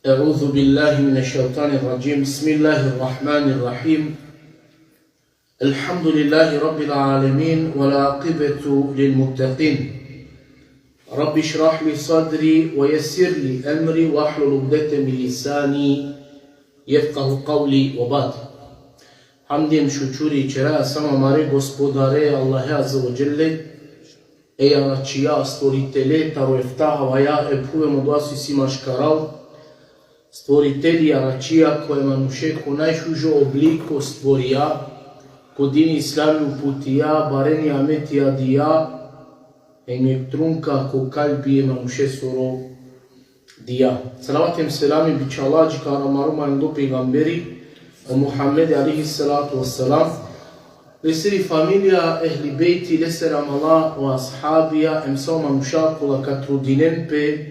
أعوذ بالله من الشيطان الرجيم بسم الله الرحمن الرحيم الحمد لله رب العالمين والعاقبة للمتقين رب اشرح لي صدري ويسر لي أمري واحلل عقدة من لساني يفقه قولي وبعد Hamdijem šučuri i čeraja sama mare gospodare Allahe azza wa jelle eja na čija stvoritele taro eftaha vaja epuvemo doasu sima škaral stvoriteli a na čija koje manušeku najšužo obliko stvorija kodini islami uputija bareni ametija dija emek trunka ko kalbije manuše soro dija. Salavatem selami bića Allah jikara maruma endo peygamberi o Muhammed alaihi salatu wassalam, leseri familia ehli beiti, leseram Allah o ashabija, emsao manušaku la katrudinen pe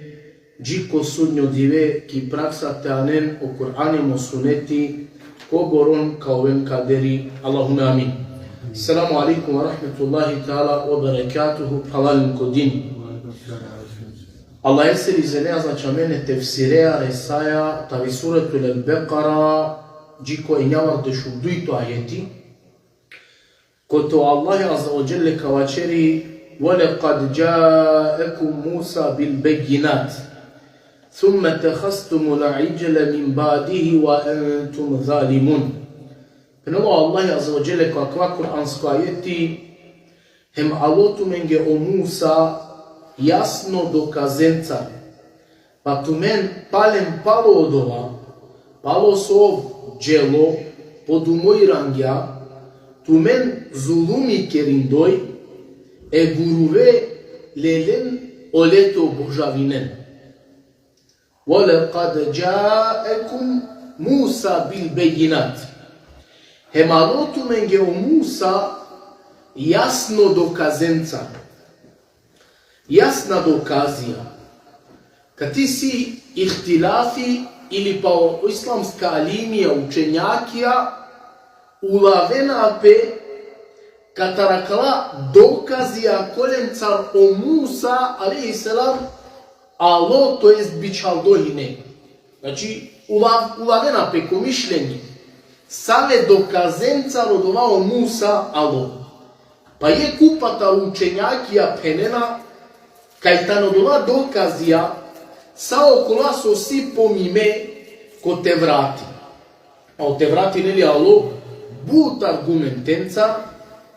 džiko sudnjo dive ki praksate anen o Kur'anim o suneti kogoron kao ven kaderi Allahumma amin. Assalamu alaikum wa rahmatullahi ta'ala wa barakatuhu halalim kodini. Allah eseri zenea znači mene tefsirea resaja tavi suratul al-Baqara džiko injawar de šubduitu ajeti koto Allah azza wa jelle kavačeri وَلَقَدْ جَاءَكُمْ مُوسَى بِالْبَيِّنَاتِ ثُمَّ تَخَسْتُمُ الْعِجْلَ مِنْ بَعْدِهِ وَأَنْتُمْ ظَالِمُونَ. Penovo Allah azza wa jelle kakva kuransko ajeti hem alotu menge o Musa jasno dokazenca pa tu men palem palo odova palo sov dželo podumoj rangja tu men zulumi kerindoj e guruve lelen oleto božavinen. وَلَقَدْ جَاءَكُمْ مُوسَى بِالْبَيِّنَاتِ. Hemalotu menge o Musa jasno dokazenca. Jasna dokazija. Kad ti si ihtilafi ili pa islamska alimija učenjakija ulavena pe katarakala dokazija kolencar o Musa alaihi salam alo to jest bićal dohine. Znači ulavena pe ko mišljenje same dokazenca rodovao Musa alo. Pa je kupata učenjakija penena kaj ta rodova dokazija sao kolaso si pomime ko te vrati. A o te vrati neli alo but argumentenca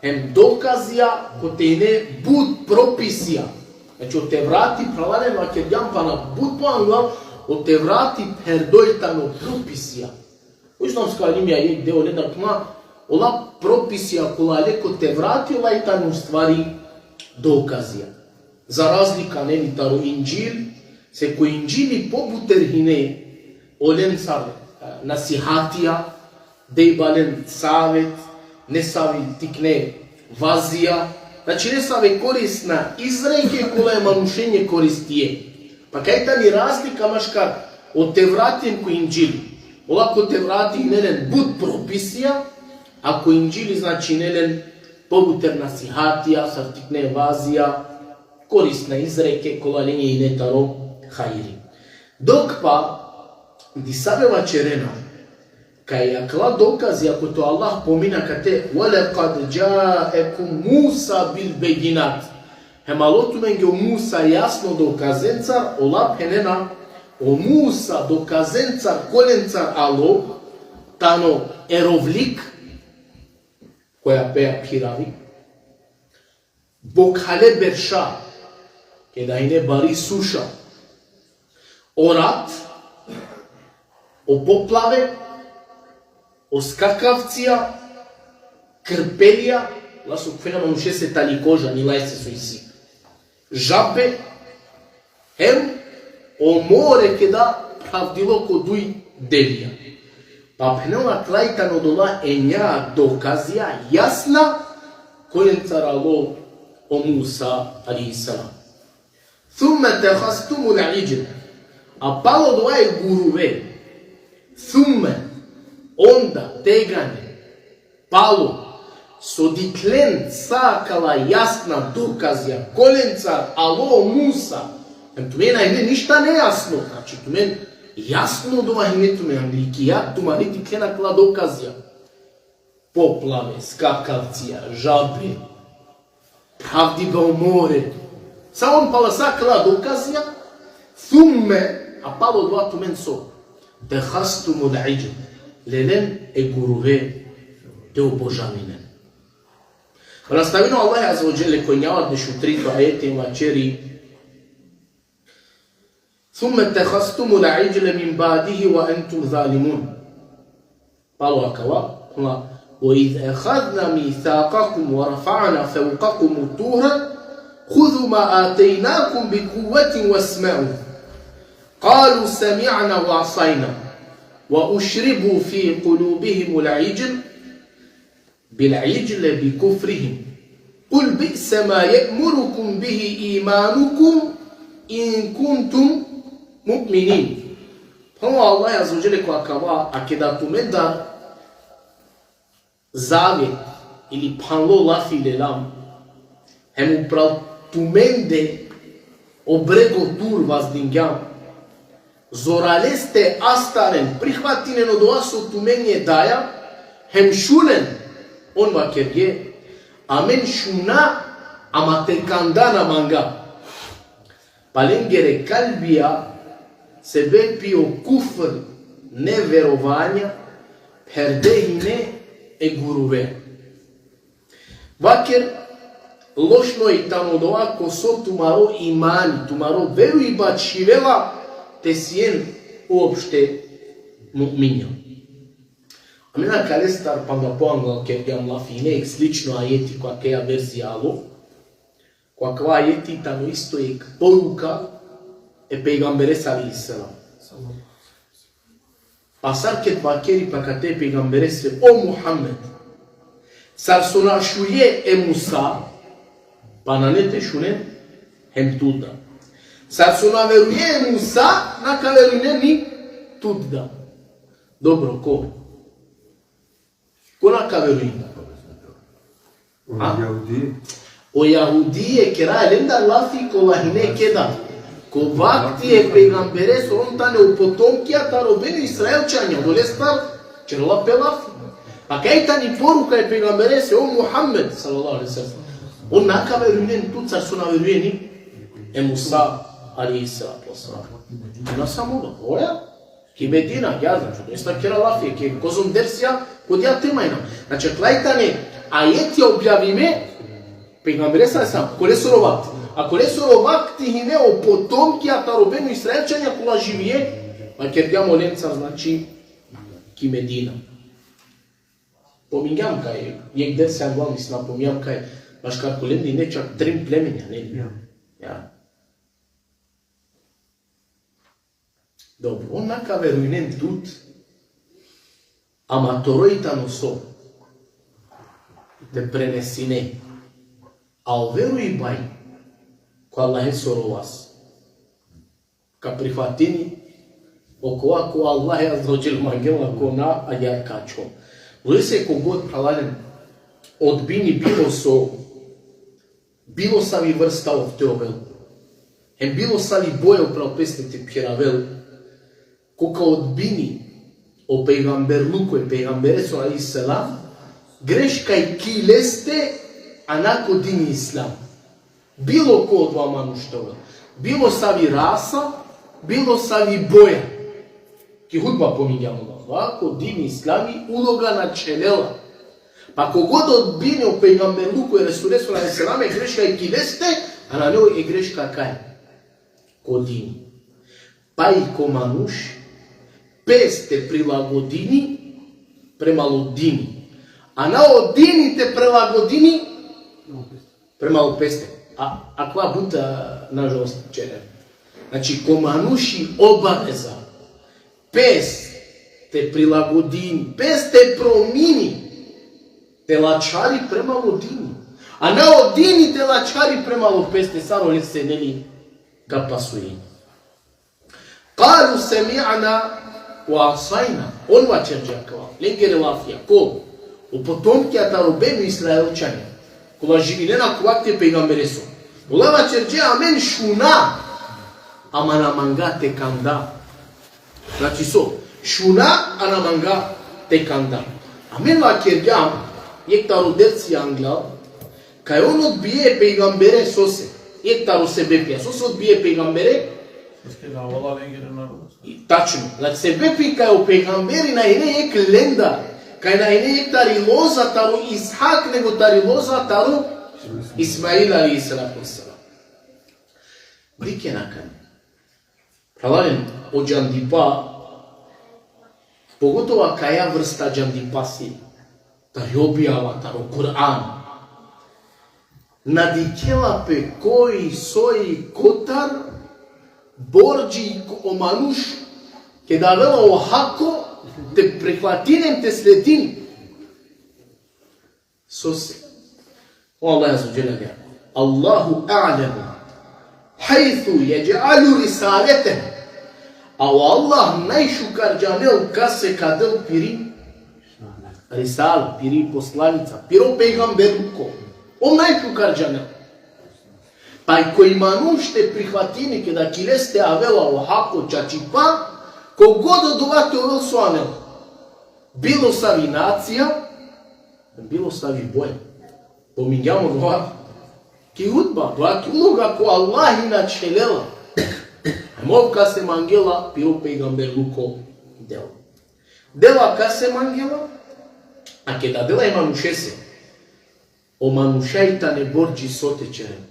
hem dokazija ko te ne but propisija. Znači o te vrati pralane makedjan pa na but poangla o te vrati perdojtano propisija. O islamska alimija je gde ole dakma ola propisija kolale ko te vrati ola itano stvari dokazija. Za razlika neli taro inđil se ko inđili pobuterhine olen sar nasihatija, dejbalen savet, ne savi tikne vazija, znači ne save korisna izreke kola je manušenje koristije. Pa kaj ta ni razlika maškar od te vratim ko inđili. Ola ko te vrati nelen bud propisija, a ko inđili znači nelen pobuter nasihatija, sar tikne vazija, korisna izreke kola lenje i netaro hajri. Dok pa di sabeva čerena kaj akla dokazi ako to Allah pomina kate وَلَقَدْ جَاءَكُمْ مُوسَى بِالْبَيِّنَاتِ hemalotu menge o Musa jasno dokazencar ola penena o Musa dokazencar kolencar alo tano erovlik koja peja piravi bokhale berša kada ine bari suša o rat, o poplave, o skakavcija, krpelija, la su kvena manuše se tali koža, ni lajce su isi. Žabe, hem, o more kada pravdilo koduj devija. Pa pnela tlajtano dola enja dokazija jasna kojencar alo o Musa alaihi salam. Thumme tehastumu l'ijl. A palo doaje guruve, thumme, onda, tegane, palo, sodiklen sakala jasna dokazija, kolencar, alo Musa, tu mena ime ništa nejasno, znači tu men Јасно довајнето ме англики, ја тумарити клена кла доказија. Поплаве, скакавција, жабе, правди го море. Са он паласа кла доказија, thumma a palo doato menso tehastum al-ijl lelen e gurove te obožavinen. Nastavino Allah azza wa jalla koji navadniš u 3 ajetima čeri ثم اتخذتم العجل من بعده وأنتم ظالمون. قالوا أكوا وإذ أخذنا ميثاقكم ورفعنا فوقكم الطور خذوا ما آتيناكم بقوة واسمعوا قالوا سمعنا وعصينا وأشربوا في قلوبهم العجل بالعجل بكفرهم قل بئس ما يأمركم به إيمانكم إن كنتم mu'minin. Pano Allah azza wa jalla ko akava akida tumenda zavet ili panlo lafi lelam hem uprav tumende obrego dur vazdingam zoraleste astaren prihvatine no doaso tumenje daja hem shulen on vakerje amen shuna amatekandana manga palengere kalbija sebe pio kufr neverovanja perdehine e gurove. Vakir lošno i tamo doa ko so tumaro imani, tumaro veru i bačivela te sien uopšte mu'minja. A mena kalestar panda poangla ke jam la fine slično ajeti koja keja verzija alo, koja kva ajeti tamo isto je poruka e peygambere sallallahu selam. Pasar ket vakeri pakate peygambere se o Muhammed. Sar sona shuye e Musa pananete shunen hem tudda. Sar sona veruye e Musa naka verune ni tudda. Dobro ko? Ko naka veruye? O Yahudi e kera elenda lafi ko lahine keda. Ko vakti e peygambere soron tane u potomkija ta robeni Israelčanja, dolestar čerla pelafi. Pa kaj tani poruka e peygambere se o Muhammed, sallallahu alaihi sallam. On naka verujen tu car su naverujeni e Musa, alaihi sallatu wasallam. Ona samo da, oja, ki Medina, ja znači, dolestar kera lafi, ki kozom dersija, kod ja temajna. Znači, klajtane, ajeti objavime, peygambere sallam, kole su rovati. Ako ne sono vakti hine o potomkija ta robenu Israelčanja kola živije, pa ker djamo lenca znači ki Medina. Pominjam kaj, jek der se angla mislim, pominjam kaj, baš kako lemni nečak 3 plemenja, ne? Ja. Dobro, on naka veruinen tut, amatorojta noso, te prenesine, al veruj baj, ko Allah je sorovas. Ka prihvatini oko ako Allah je azrođel magela ko na ajar kačom. Voli se kogod pralaljen odbini bilo savi vrsta ovteovel. Hem bilo savi boja upravo pesniti pjeravel. Koka odbini o pejgamberluku i pejgamberesu alaihi salam greška i kileste anako dini islam. Bilo ko od vama nuštova, bilo savi rasa, bilo savi boja. Ki hudba pominjamo da ovako, dini islami, uloga načelela. Pa kogod odbine u pejgamberluku i Resulesu na Eselame greška i kileste, a na njoj je greška kaj? Ko dini. Pa i ko manuš, peste prilagodini prema ludini. A na odini te prilagodini prema peste. A kva buta, nažalost, čere. Znači, ko manuši obaveza, pes te prilagodini, pes te promini, te lačari prema odini. A na odini te lačari prema peste, samo li se neli ga pasujeni. Kalu semi'ana wa asajna, on vačerđa kva, lengere lafija, ko? U potomkija ta robenu Israelčanja. Kola živinena kuvakte pejgamberesu. Ulava čerđe amen šuna. Ama na mangate kanda. Значи со, шуна анаманга теканда. А мен ва кергам, ектаро дерци англа, кај он одбие пейгамбере сосе. Ектаро себепија, сосе одбие пейгамбере. Тачно, значи себепи кај пейгамбери на ене ек ленда, кај на ене ектари лоза, таро Исхак, него тари лоза, таро Исмаил алейхиссалату вассалам. Брике накан. Правален о джандипа, поготова каја врста джандипа си, тари објава, таро Кур'ан. Надикела пе кој сој котар, борджи о мануш, ке да вела о хако, те прихватинем, те следим. Сосе. Allah Azze ve Celle diyor. Allahu a'lemu haythu yec'alu risalete. Allah najšukar džanel kase kadel piri risal, piri poslanica, piro pejgamberuko. On najšukar džanel. Pa i koji manuš te prihvatini kada kileste avela o hako čačipa, kogod oduvate ovel su anel. Bilo savi nacija, bilo savi boje. Pominjamo doa ki hudba, doa ki uloga ko Allah inačelela. Mov ka se mangela, piro pejgamber luko dela. Dela ka se mangela, a ke da dela ima nušese, o manušajta ne borđi sote čerem.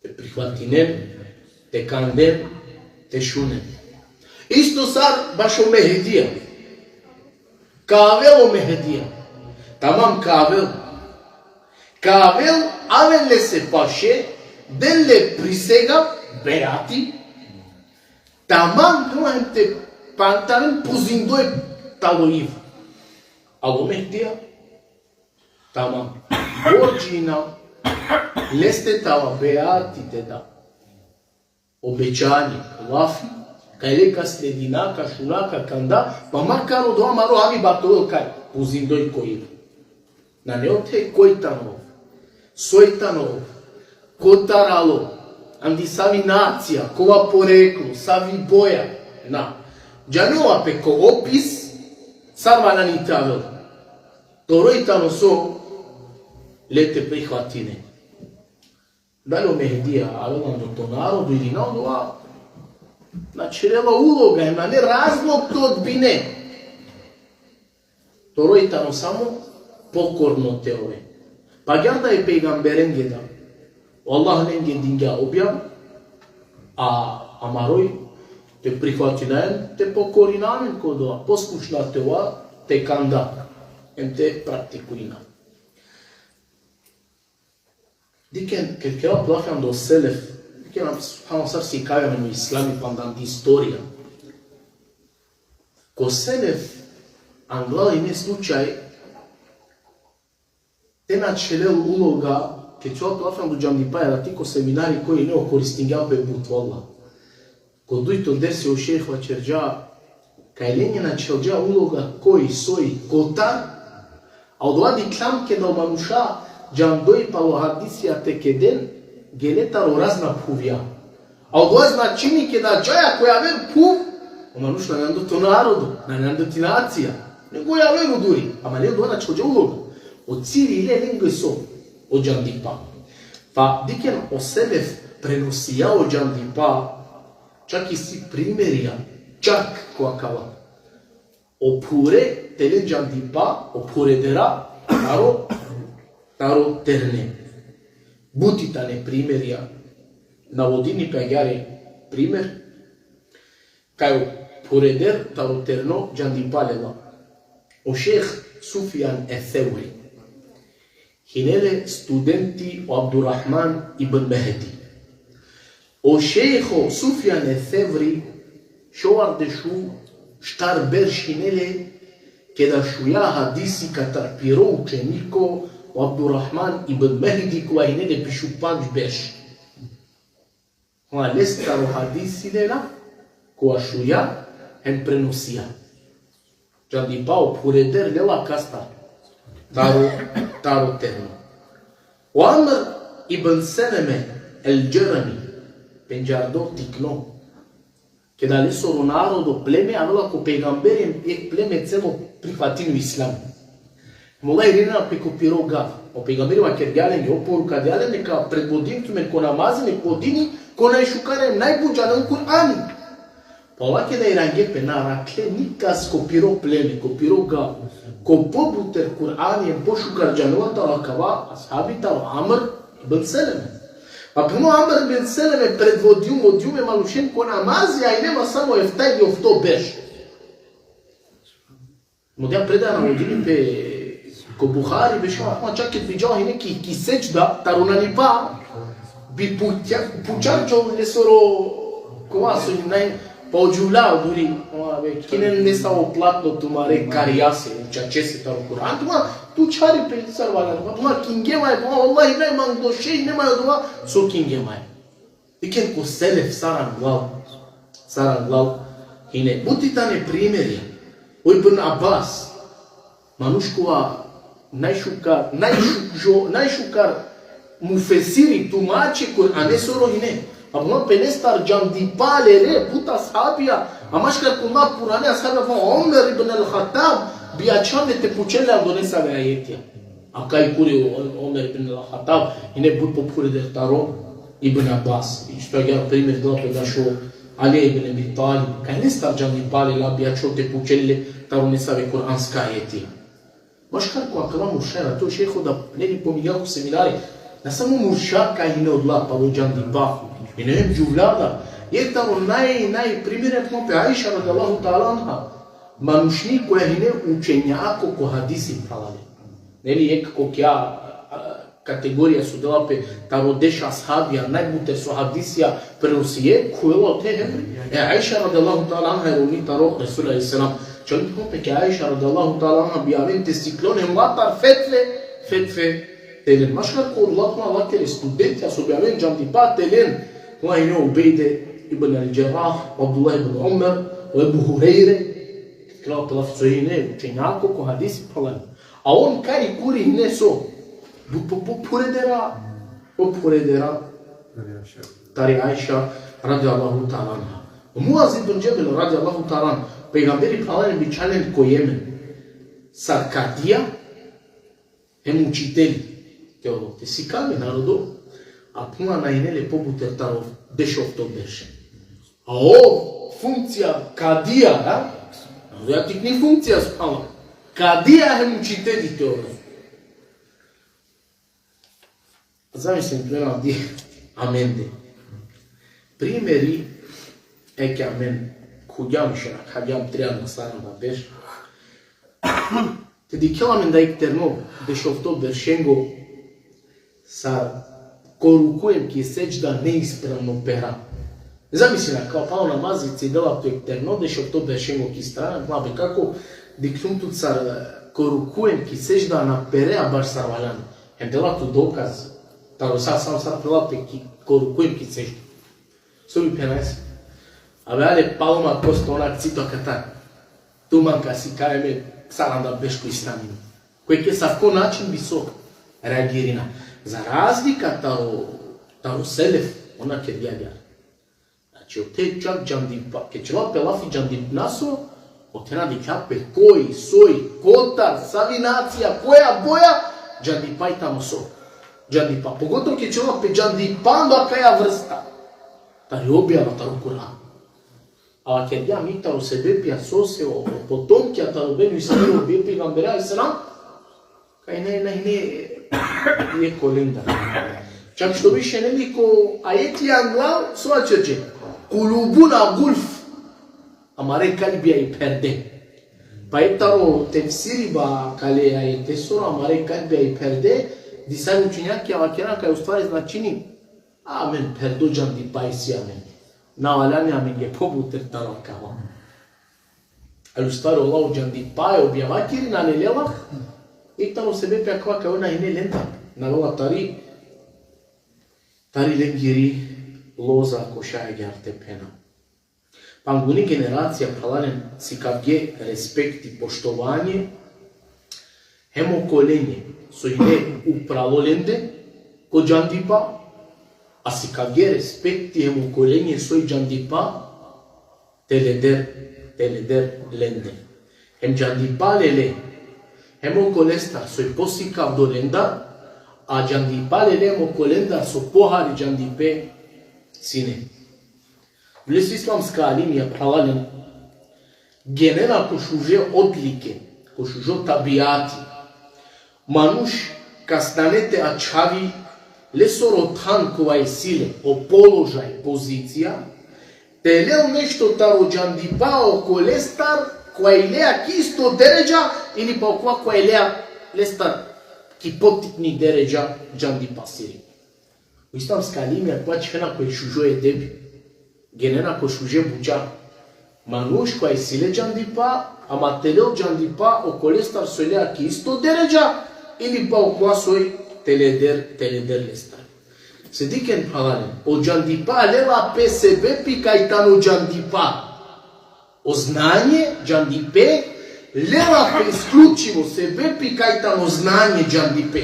Te prihvatinem, te kandem, te šunem. Isto sar baš o Mehedija. Kavel o Mehedija. Tamam kavel. Kavel avele se paše, delle prisega, beati, tamam doam te pantalon puzindoi taloiv. Alo Mehedija, tamam. Borđina, leste tava beati te da. Obećanje, lafi, kaj leka sledinaka, šunaka, kanda, pa makar od omaro avi batol kaj, puzindoi koiv. Na neote kojtanov, sojtanov, kotaralo, andi savi nacija, kova poreklo, savi boja, na. Džanova peko opis, sarva na nitavel. Torojtano so, lete prihvatine. Da li o Mehedija, ali nam do to narodu ili na odova, znači rela uloga, ima ne razlog to odbine. Torojtano samo, pokorno te ove. Pa gada je peygamberen geda. Allah nenge dinga objav, a amaroj te prihvati najen, te pokori namen kodova, poslušna te ova, te kanda, em te praktikuina. Diken, ker kera plafjam do selef, diken nam subhano sar si kajame u islami pandan di istorija. Ko selef, anglali ne slučaj, te načelel uloga, che ciò plafam do Giandipaia da tiko seminari koji ne koristingao pe butwalla. Ko duito desi o šehva čerđa, kaj lenjena čelđa uloga koji soji kotar, a odvadi klamke da manuša Giandoi palo hadisija te keden, geletaro razna puvja. A odvadi značinike da džaja koja ver puv, o manuš na nando to narodu, na nando ti nacija. Nego ja veru duri, ama ne odvada čelđa uloga. O ciri ile lengoj so, o Giandipa. Pa diken o selef prenosija o Giandipa, čak i si primerija, čak koakava. Opure tele Giandipa, opure dera, taro terne. Butitane primerija, navodini pegare primer, kaj opure der, taro terno, Giandipa lela. O šeh Sufjan Ethevri. Hinele studenti o Abdurrahman ibn Mehdi. O šejho Sufjan Ethevri šoar de šu štar ber hinele kada šuja hadisi katar piro učeniko o Abdurrahman ibn Mehdi koja hinele pišu panč berš. Ona lestaro hadisi lela koja šuja hem prenosija. Čandi pao pureder lela kastar. Taro terno. O Amr ibn Saleme el-Jarami, penjardo tikno, Ке дали со народо племе, а вела ко пегамбер е племе цело прихватино ислам. Мола Ирина пеко пирога, о пегамбери ма кергјален, о порука дјален, нека предводим туме ко намази, нека водини, ко најшукаре, најбуджаден Кур'ани. Па ова ке да иранге пена ракле, никас ко пиро племе, ко пирога, ко побутер Кур'ани, е пошукар джануата лакава, асхабита, Амр ибн Селеме. Pa puno Amr bin Seleme predvodio modjume malušen ko namazi, a i nema samo eftaj of to beš. Modja predaja navodili pe ko Buhari bešao, ma čak je viđao i neki ki sećda, tarunani pa, bi pučarčo lesoro kova su naj pa ođulao duri, kine ne samo platno tumare karijase, učačese taro Kur'an, tu čari pe sarvagan, ma kingemaj, ma Allahi ne mang do šej, nemaj odova, so kingemaj. Iken ko selef saran glav, hine, butitane primjeri, o Ibn Abbas, manuškova najšukar mufesiri tumače Kur'ane soro hine, Abuna penestar jandipale re puta sahabia, amașcar cumva Kur'ane sahabia fa Omer ibn al-Khattab biacane te pucele andonesa ve ayetia. Akai curi Omer ibn al-Khattab ine but popure de taro Ibn Abbas. Isto é o primeiro do pe dașo Ali ibn Abi Talib. Penestar jandipale la biacio te pucele taronesa ve Kur'an ska ayetia. Mașcar cu acela mușera to sheikhul da neli pomiljal cu seminare. Na samo mušaka ine odla pa lo jandipa. I ne vem, džuvljada, je tamo najprimjeren smo pe Aisha radijallahu ta'ala anha, manušnik koja je učenjako ko hadisi pravali. Neli je kako kja kategorija su dela pe taro deša ashabija, najbute su hadisija prenosije, kojela te hebri. Aisha radijallahu ta'ala anha je roni taro Rasul alaihi salam. Čali smo pe ke Aisha radijallahu ta'ala anha bijavente stiklone mlatar fetve telen. Maškar ko odlatma lakere studenti, a su bijavente jandipa telen, وهنا عبيد ابن الجراح وعبد الله بن عمر وابو هريره كلاو طلف سوينه وتناكو كو حديث فلان اون كاي كوري نسو بوبوريدرا تاري عائشه رضي الله تعالى عنها ومعاذ بن جبل رضي الله تعالى عنه پیغمبر فلان بيچالن كو يمن سركاديا هم учители теолог те сиками народу a puna na inele pobute taro dešov to deše. A o funkcija kadija, ja tik ni funkcija spala. Kadija je učitelji teorije. Zamislim prema di amende. Primjeri eke amen kudjam šerak, hadjam triadna stana da beš. Te di kjela men da ik terno dešov to dešengo sa коруkujem ki sećda neispravno pera. Zamisli kao pao na mazici dela to ekterno, dešo to bešengo ki strana, glabe kako diknum tu car korukujem ki sećda na perea baš sarvalan. Hem dela tu dokaz, taro sam prelape ki korukujem ki sećda. Sobi penais. Ave ale palma kosto onak cito katan. Tu manka si kajeme saranda beško islaminu. Koje ke sa ko način visok reagirina. Za razlika taro selef, ona ke djađar. Znači, o te čak džandipa, ke čela pelafi džandip naso, o te nadi kape koji, soj, kotar, savinacija, koja boja, džandipaj tamo so. Džandipa, pogotovo ke čela pe džandipando kaja vrsta. Tari objava taro Kur'an. A ke dja mi taro sebe pija sose, o potomkja taro benu ismero, bio pegambera i sram, kaj ne, je kolinda. Čak što više neliko ajeti anglav sva čeče. Kulubuna gulf. Amare kalbija i perde. Pa je taro tefsiri ba kale ajete sura amare kalbija i perde. Disaj učenjaki avakena kaj u stvari značini amen perdo džandi pa isi amen. Navalani amen je pobuter taro kava. Ali u stvari Allah džandi pa je objavakiri na neljela. И тamo себе пя ква као на ине лента. На лова тари ленгири лоза кошаја гярте пена. Пангуни генерација праланен си кавге респект и поштовање, хемо коленје со ине управоленде ко джандипа, а си кавге респект и хемо коленје со и джандипа, теледер ленде. Hem jandipalele, hem o colesta soi posikav do lenda, a jandipalele mo kolenda so pohari jandipe sine. Vles islamska linija pravalen genera košuže odlike, košužo tabiati. Manuš kastanete ačavi le sorotan kovaj sile, o položaj, pozicija, te leo nešto taro jandipao kolestar koja ilea kisto deređa ili pa okva koja ilea lestar kipotipni deređa jandipa siri. U islamska linija koja čena koja šužoje debi, genera ko šuže buđa. Manuš koja sile jandipa, a mateleo jandipa o kolestar so ilea kisto deređa ili pa okva soj teleder lestar. Se diken pravalen, o jandipa leva pe sebe pi kajtano jandipa. O znanje jandipe leva pe isključivo sebe pi kajtano znanje jandipe.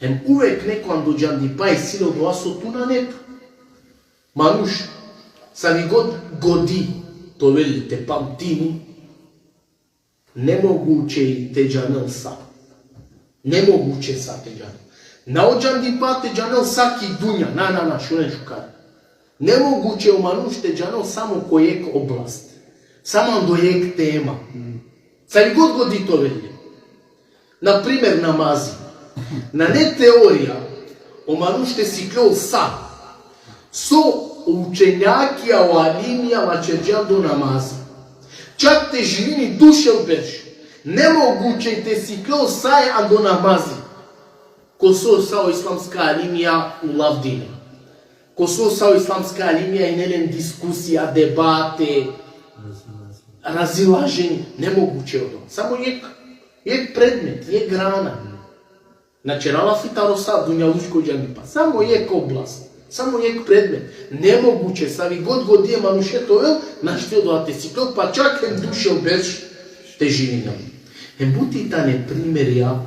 Hem uvek nekando jandipa je silo doa so tu na nebu. Manuš, sa vi god godi to velite pamtini, nemoguće te janel sa. Nemoguće sa te janel. Na jandipa te janel saki dunja, na, šunen šukar. Nemoguće u manuš te janel samo kojek oblast. Samo dojek tema. Sa vi god godi to velite. Na primer namazi. Na ne teorija, o manuš te sikleo sa. So učenjakija o alimija mačerđan do namazi. Čak te živini duše ubeš. Nemoguće te sikleo sa je an do namazi. Ko so sao islamska alimija u lavdine. Ko so sao islamska alimija i nelen diskusija, debate, razilaženje. Nemoguće od on. Samo je predmet, je grana. Znači, rala fitaro sad, dunja lučko jandipa. Samo je oblast. Samo je predmet. Nemoguće, sa vi god godije manušetovel, naštio doate si to, pa čak hem duše obeš težinina. Hem buti ta ne primerja,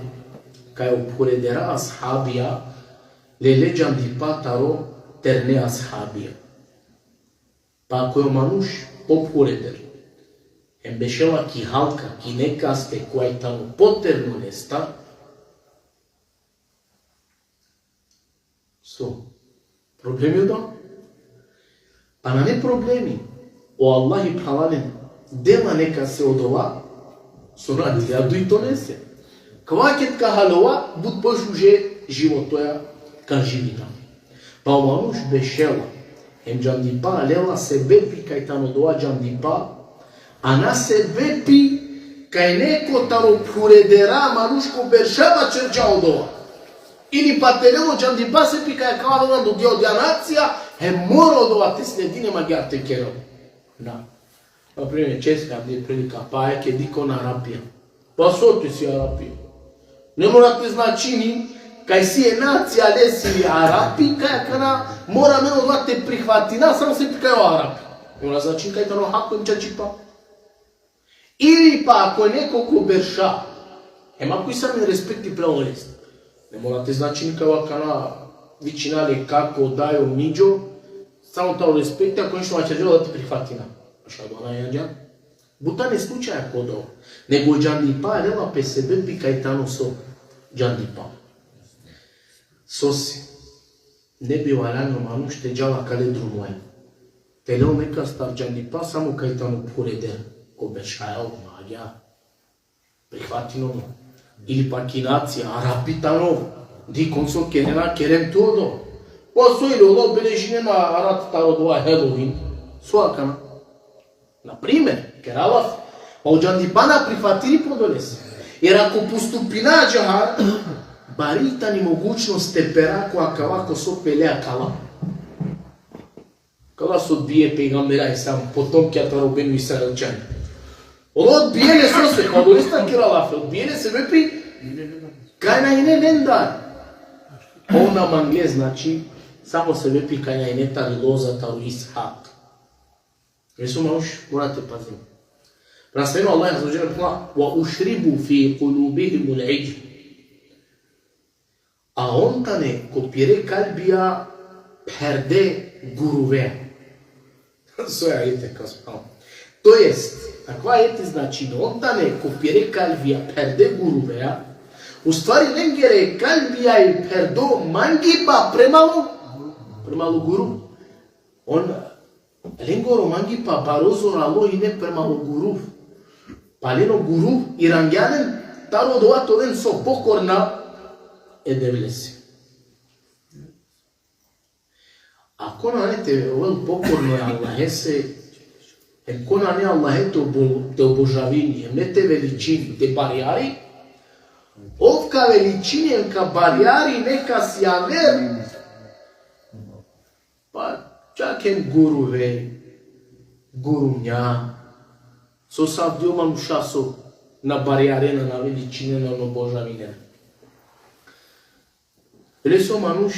kaj uporedera ashabija, lele jandipa taro terne ashabija. Pa ako je manuš uporeder, hem bešela ki halka, ki nekaste, koja je tamo poterno nesta, problemi je da? Pa na ne problemi. O Allah i pravalen, dela neka se od ova, so radili, a duj to nese. Kvaket ka halova, bud pošuže životoja ka živina. Pa o manuš bešela, hem jandipa lela sebe pi kaj tano doa jandipa, a na sebe pi kaj neko taro puredera manuško beršava čerđa od ova. Ili pa telelo jandipa se pi kaj kavala do geodjanacija, he moro dova te sledine magijate kerao. Da. Na primjer, česka je prilika, pa je diko na Arapija. Pa so ti si Arapija. Ne morate značini, kaj si je nacija lesili Arapi, kaj kana mora meno dva te prihvatina, samo se pi kaj o Arapi. Mora značini kaj tano hako im čačipa. Ili pa ako je neko ko berša, ako i sami respekti pravolest. Ne morate značini kaj ova kana vičinali kako daju niđo, samo tao respekti, ako ništo vaće da te prihvatina. Šta do ona je džan? Buta ne slučaja kod ovo. Nego jandipa leva pe sebe pi kaj tano so jandipa. Sosi. Ne bi valjano manuš te džala kale drumoj. Te leo neka star jandipa samo kaj tano poreder. Ko bešaja od magija. Prihvatino. Ili pa kinacija, arapitano. Di konso kenena kerem todo. Pa so ili ovo beležine na arat taro dova Halloween. Svakana. Na primer, keralaf, pa u jandipana prihvatili podolesi. Jer ako postupi na džahar, barita ni mogućnost tepera koja kavako so pelea kala. Kala se odbije pejgambera i sam potom kjatara ubenu Israelčani. Ono odbijene so se, kao dolista keralafe, odbijene se vepi, kaj na ine vendar. Ona mangle znači, samo se vepi kaj na ine tari loza taru ishak. Jesu manuš, morate paziti. Prvenstveno Allah azza wa jalla rekla وَأُشْرِبُوا فِي قُلُوبِهِمُ الْعِجْلِ. A ontane ko pire kalbija perde guruve. Со ајете казано. Тоест, каква ајете значи да онтане копире калвија перде гурувеа, уствари ленгере калвија и пердо мангипа премало гуру. Он ленгоро мангипа барозо рало и не премало гуру. Палено гуру ирангјанен таро доа товен со покорна едевлеси. Ако нанете овел покорно е Аллахе се, ако нане Аллахе те обожавини, не те величини, те баријари, овка величини, ка баријари, нека си јавер, па чакем гуруве, гурумња, со савдио манушасо на баријарена, на величинена, на обожавинена. Лесо мануш,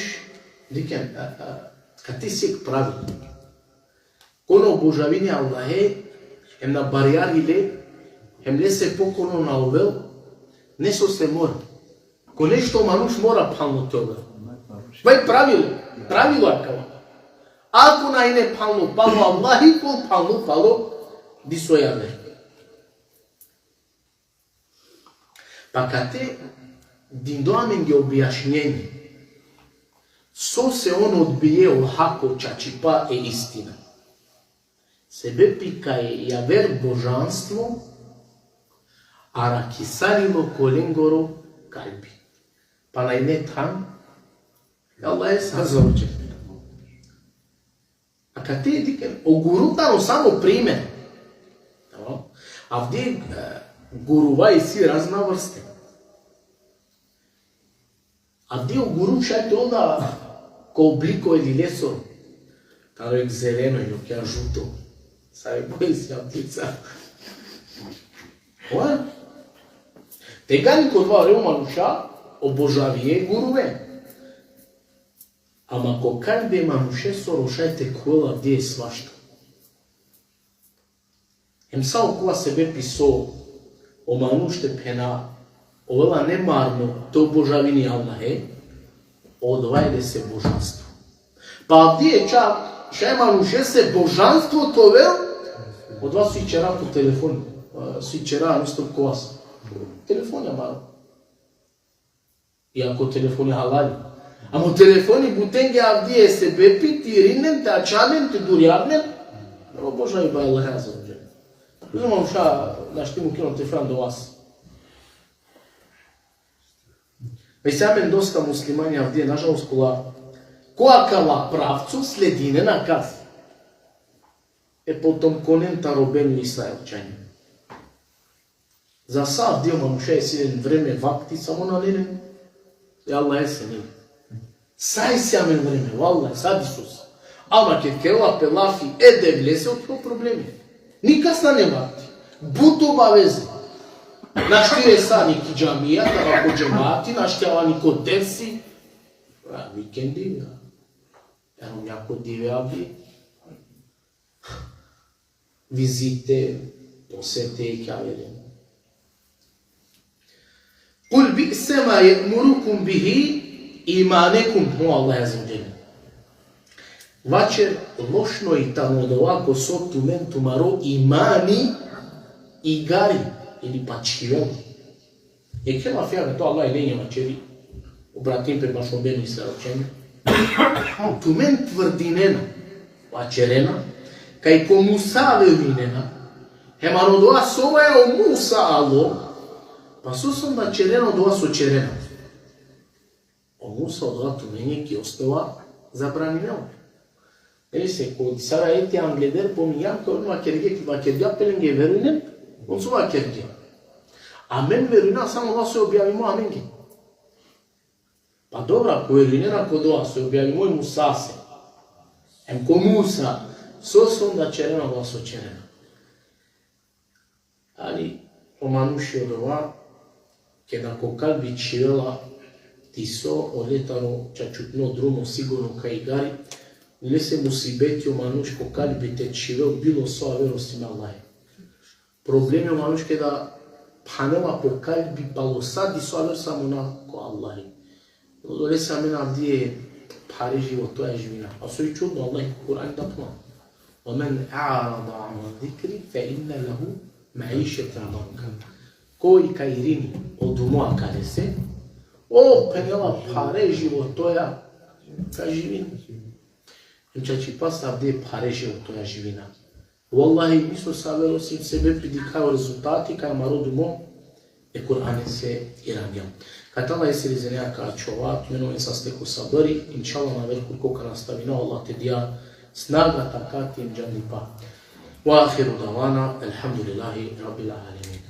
дикен, kad ti sek pravi, kono обожавини Аллахе, hem na barijarile, hem le se pokorno na ovel, nešto se mora. Ko nešto manuš mora palno toga. Vai pravilo akava. Ako na ine palno Allahi, kol palno di svoja ver. Pa kad te din doamenge objašnjenje, со се он одбиео хако чачипа е истина. Себе пика е јавер божанство, а ракисарило коленгоро калби. Па најне там, Аллах е сазорче. А кате е дикен, огурутано само пример. А вде гурува и си разна врсте. А вде огуру шајте онда ко облико или лесо, таро е зелено и оке жуто. Сај бој си аптица. Ова? Тега нико два рео мануша обожавие гуруве. Ама ко кајде мануше сорошајте кола вде е свашто. Ем са окола себе писо о мануште пена овела немарно то обожавини Аллахе, одвајде се божанство. Па вдие чак, ша мануше се божанство товел, од вас си чера по телефон, си чера место коас. Телефон ја мало. Иако телефон е халали. Амо телефони бутенге авдие се бепи, ти ринен, те ачанен, те дурјавнен, но Божа и ба Аллаха за уđe. Uzmam ša, znaš ti mu kino telefon do vas. Već samen dosta muslimani avdije, nažalost, која кала правцу следине на каз. Е потом конента робени Исраелчани. За сад дел мануше си време вакти само на ленен. И Аллах е се ним. Сај се амен време, валлах, сад Исус. Ама ке кела пелафи еде влесе од тоа проблеми. Никасна не вакти. Буто бавезе. Наштире са ники джамија, тава по джемати, наштиава нико дерси. Викенди, eram някои дивеаби, визите, посете и кавелен. قل بئس ما يأمركم به إيمانكم هو الله عز وجل. Вачер лошно и тамо довако со тумен тумаро имани и гари или пачивел. Е кела фига то Allah или няма чеви. Обратим пред нашо бено Исраелчани. Тумен тврдинена, вачерена, кај по Муса велинена, хемаро доа сова е о Муса ало, па сосом да черено доа со черена. О Муса доа тумене ки остава забранено. Ели се, кога сара ети англедер помијам, кога нема керге ки вакердја пеленге веруинен, он со вакердја. Амен веруина само да се објавимо аменге. Па добра, ако е ринена кодоа, се објави мој Муса се. Ем ко Муса, сосом да черена да со черена. Али, омануши од ова, ке да кокал би чивела, тисо, олетаро, чачутно, друмо, сигурно кај гари, не се мусибети омануш кокали би те чивел, било со верости на Аллах. Проблеми омануш ке да панела покали би балосади со вер само на ко Аллах. Доле са мен авдие пари живот, тоа е живина. А со и чудно, Аллах Куран дапна. وَمَنْ أَعْرَضَ عَنْ ذِكْرِ فَإِنَّ لَهُ مَعِيشَةً ضَنكًا. Кој каирини од моја каде се, пенела паре животоја ка живина. Чачи пасав де паре животоја живина. Wallahi, nisu savelo si sebe pridikao rezultati kaj marodumo e Kur'ane se iranjam. Kad Allah je siri zanjaka čovat, menove sa steku sabari, inšallah na veliko koka nastavina, Allah te dija snaga takati im džannipa. Wa akhiru davana, alhamdulillahi rabbil alamin.